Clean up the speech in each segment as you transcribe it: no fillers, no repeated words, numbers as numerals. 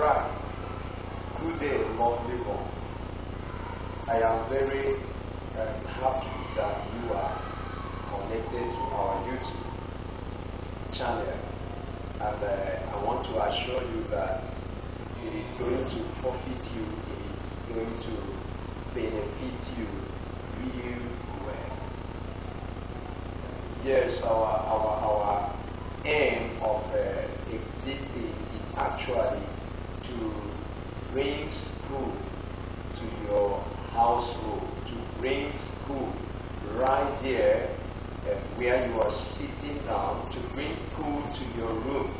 right. Good day, lovely one. I am very happy that you are connected to our YouTube channel, and I want to assure you that it is going to profit you, it is going to benefit you real well. Yes, our aim of existing is actually to bring school to your household, to bring school right there where you are sitting down, to bring school to your room,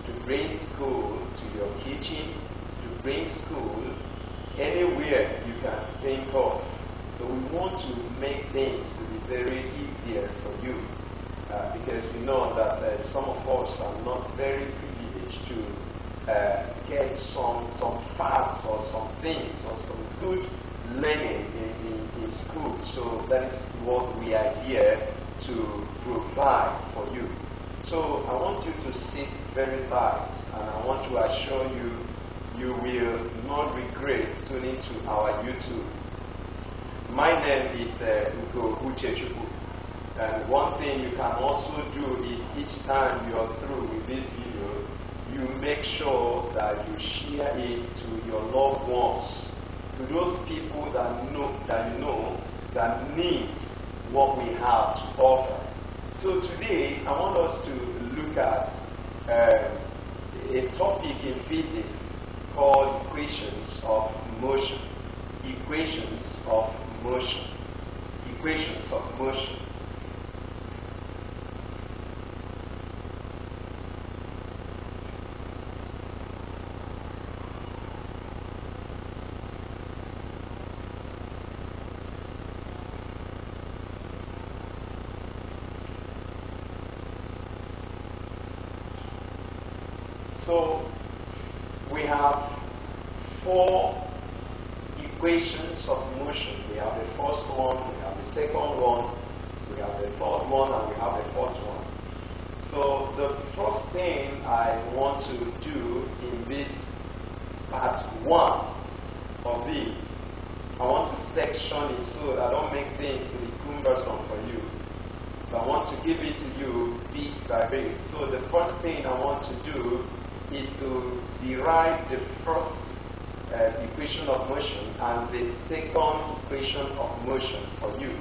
to bring school to your kitchen, to bring school anywhere you can think of. So we want to make things to be very easier for you because we know that some of us are not very privileged to get some facts or some things or some good learning in school. So that is what we are here to provide for you. So I want you to sit very tight, and I want to assure you, you will not regret tuning to our YouTube. My name is Uchechukwu, and one thing you can also do is each time you are through with this video, you make sure that you share it to your loved ones, to those people that you know that need what we have to offer. So today I want us to look at a topic in physics called equations of motion. Equations of motion. Equations of motion. So we have four equations of motion. We have the first one, we have the second one, we have the third one, and we have the fourth one. So the first thing I want to do in this part 1 of this, I want to section it so that I don't make things to be cumbersome for you. So I want to give it to you bit by bit. So the first thing I want to do is to derive the first equation of motion and the second equation of motion for you.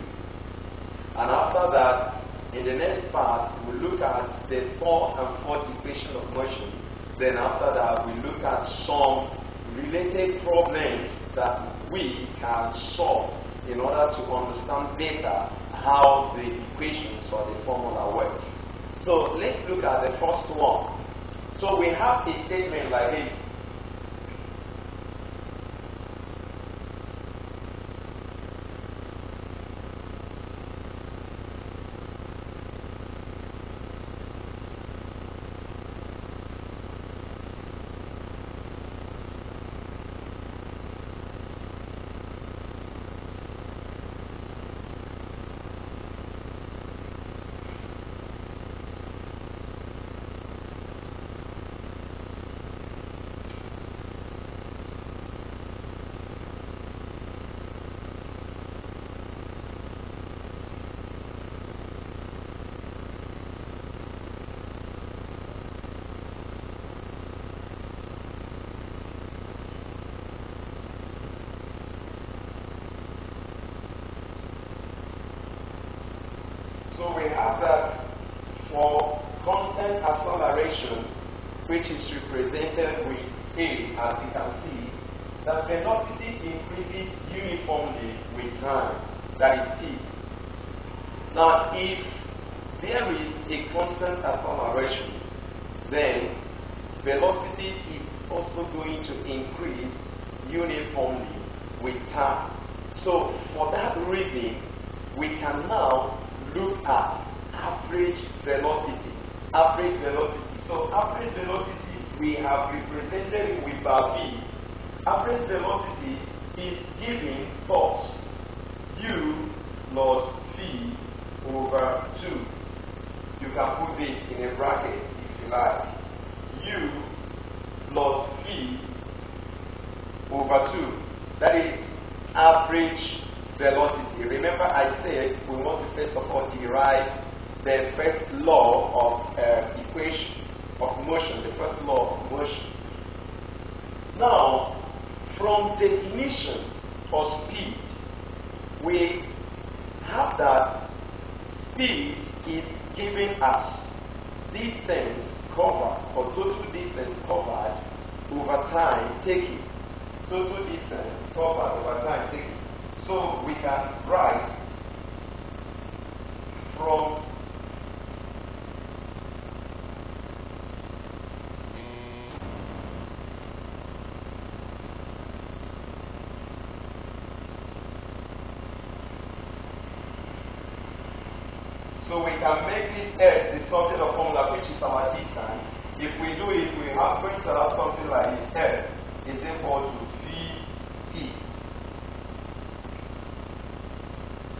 And after that, in the next part, we'll look at the third and fourth equation of motion. Then after that, we look at some related problems that we can solve in order to understand better how the equations or the formula works. So let's look at the first one. So we have a statement like this. So we have that for constant acceleration, which is represented with A, as you can see, that velocity increases uniformly with time, that is T. Now, if there is a constant acceleration, then velocity is also going to increase uniformly with time. So for that reason, we can now look at average velocity. Average velocity. So average velocity, we have represented it with bar V. Average velocity is giving us U plus V over 2. You can put this in a bracket if you like. U plus V over 2. That is average velocity. Remember I said we want to first of all derive the first law of equation of motion, the first law of motion. Now, from definition of speed, we have that speed is giving us distance covered, or total distance covered over time taken. Total distance covered over time taken. So we can write from so we can make this S the something of formula which is our distance. If we do it, we are going to have something like this. S is equal to Vt.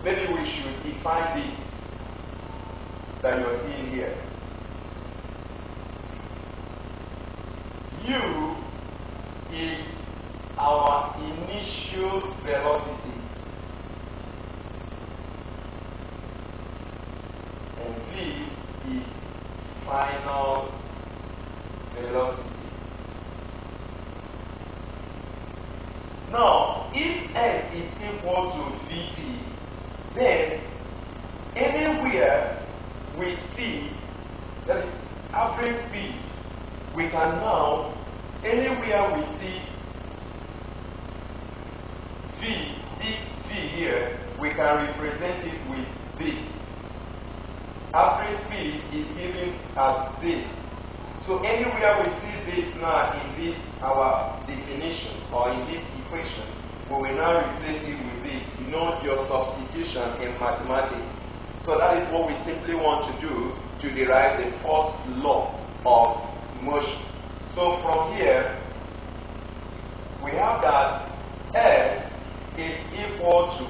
Maybe we should define this that you are seeing here. U is our initial velocity, and V is final velocity. Now, if S is equal to Vt, then anywhere we see that is average speed, we can now, anywhere we see V, this V here, we can represent it with this. Average speed is given as this. So anywhere we see this now in this our definition or in this equation, we will now replace it with this. You know your substitution in mathematics. So that is what we simply want to do to derive the first law of motion. So from here, we have that S is equal to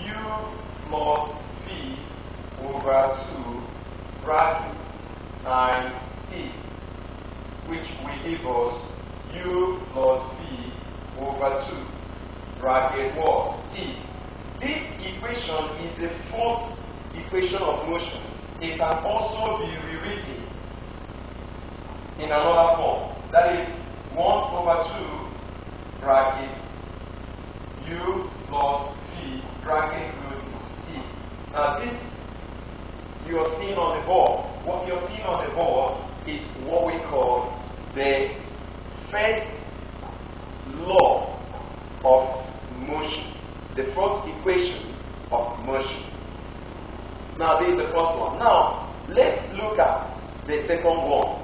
U plus V over 2 bracket times T, which will give us U plus V over 2 bracket what? T. This equation is the first equation of motion. It can also be rewritten in another form. That is 1 over 2 bracket U plus V bracket closing T. Now this you are seeing on the board. What you're seeing on the board is what we call the first law of motion, the first equation of motion. Now this is the first one. Now let's look at the second one.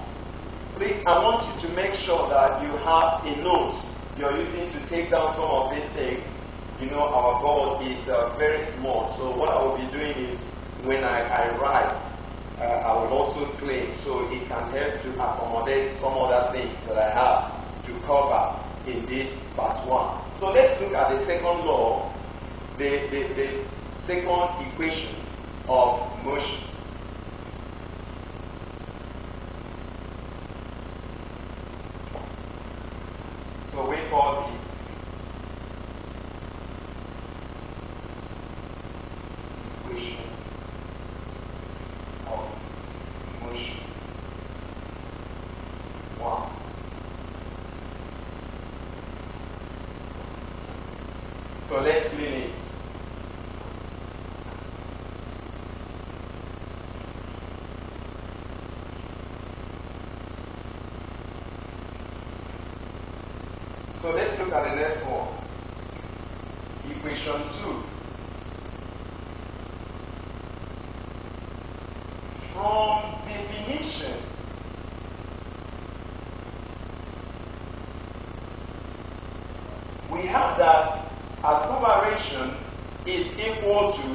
Please, I want you to make sure that you have a note you're using to take down some of these things. You know our board is very small, so what I will be doing is when I write, I will also claim so it can help to accommodate some other things that I have to cover in this part 1. So let's look at the second law, the second equation of motion. So we call it equation of motion 1. So let's clean it. So let's look at the next one. Equation 2. From definition, we have that acceleration is equal to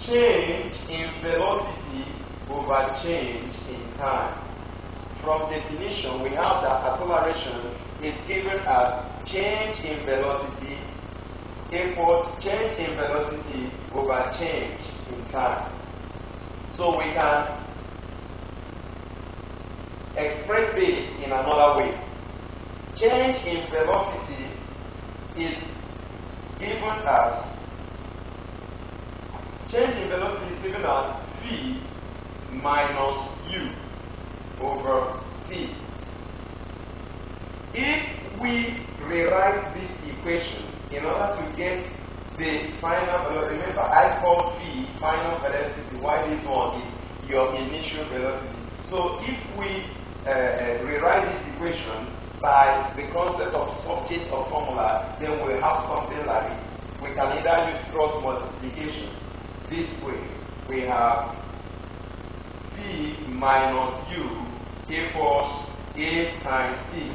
change in velocity over change in time. From definition, we have that acceleration is given as change in velocity equals change in velocity over change in time. So we can express this in another way. change in velocity is given as v minus u over t. If we rewrite this equation in order to get the final velocity, remember I called v final velocity, while this one is your initial velocity. So if we rewrite this equation by the concept of subject or formula, then we'll have something like this. We can either use cross multiplication. This way, we have v minus u equals a times t.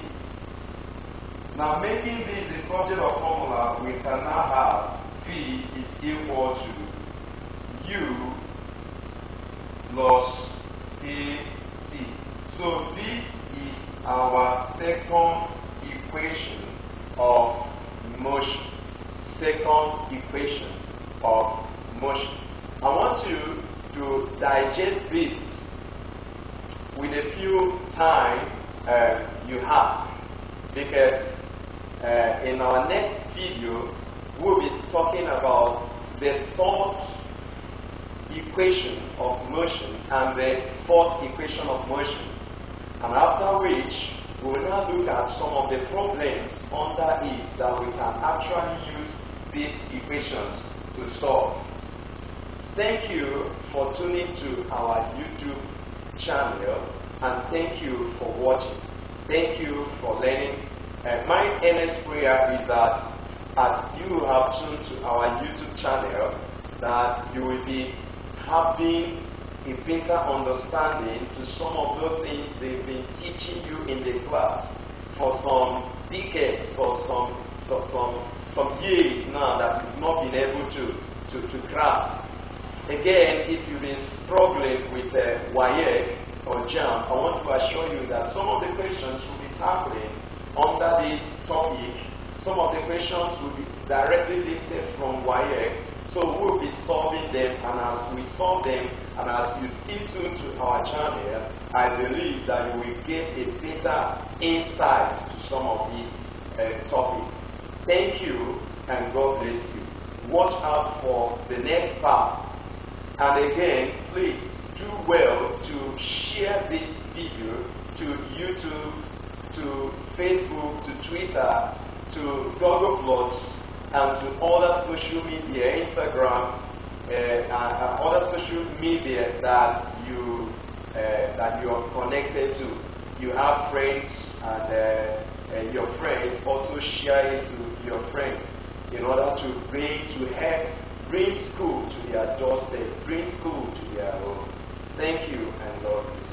Now, making this the subject of formula, we can now have v is equal to u plus a t. So this is our second equation of motion. Second equation of motion. I want you to digest this with a few time you have, because in our next video we'll be talking about the third equation of motion and the fourth equation of motion, and after which we will now look at some of the problems under it that we can actually use these equations to solve. Thank you for tuning to our YouTube channel, and thank you for watching. Thank you for learning. My earnest prayer is that as you have tuned to our YouTube channel, that you will be having a better understanding to some of those things they've been teaching you in the class for some decades or some years now that you've not been able to grasp. Again, if you've been struggling with WAEC or JAM, I want to assure you that some of the questions we'll be tackling under this topic, some of the questions will be directly lifted from WAEC. So we'll be solving them, and as we solve them, and as you stay tuned to our channel, I believe that you will get a better insight to some of these topics. Thank you, and God bless you. Watch out for the next part. And again, please do well to share this video to YouTube, to Facebook, to Twitter, to Google+, and to other social media, Instagram, and other social media that you are connected to. You have friends, and your friends also share it to your friends in order to help bring school to their doorstep, bring school to their home. Thank you, and God bless you.